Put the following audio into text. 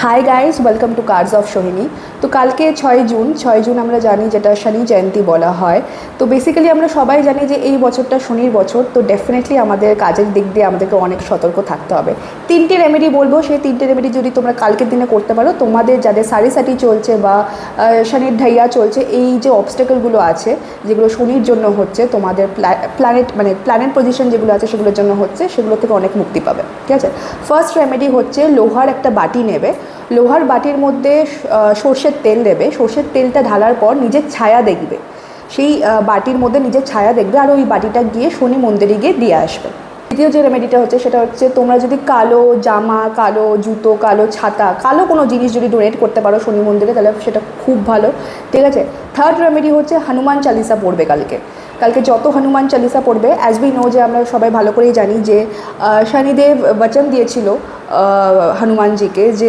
High guys, welcome to curse of Sohini. তো কালকে 6 June আমরা জানি যেটা শনি জয়ন্তী বলা হয়। তো বেসিক্যালি আমরা সবাই জানি যে এই বছরটা শনির বছর। তো ডেফিনেটলি আমাদের কাজের দিক দিয়ে আমাদেরকে অনেক সতর্ক থাকতে হবে। 3টে রেমেডি বলবো, সেই 3টে রেমেডি যদি তোমরা কালকের দিনে করতে পারো, তোমাদের যাদের সাড়ে চলছে বা শনির ঢাইয়া চলছে, এই যে অবস্টেকলগুলো আছে যেগুলো শনির জন্য হচ্ছে, তোমাদের প্ল্যানেট পজিশন যেগুলো আছে সেগুলোর জন্য হচ্ছে, সেগুলো থেকে অনেক মুক্তি পাবে। ঠিক আছে, ফার্স্ট রেমেডি হচ্ছে লোহার একটা বাটি নেবে। লোহার বাটির মধ্যে সর্ষের তেল দেবে। সর্ষের তেলটা ঢালার পর নিজের ছায়া দেখবে, সেই বাটির মধ্যে নিজের ছায়া দেখবে, আর ওই বাটিটা গিয়ে শনি মন্দিরে গিয়ে দিয়ে আসবে। দ্বিতীয় যে রেমেডিটা হচ্ছে সেটা হচ্ছে, তোমরা যদি কালো জামা, কালো জুতো, কালো ছাতা, কালো কোনো জিনিস যদি ডোনেট করতে পারো শনি মন্দিরে, তাহলে সেটা খুব ভালো। ঠিক আছে, থার্ড রেমেডি হচ্ছে হনুমান চালিসা পড়বে কালকে। যত হনুমান চালিসা পড়বে, অ্যাজ উই নো যে আমরা সবাই ভালো করেই জানি যে শনিদেব বচন দিয়েছিল হনুমানজিকে যে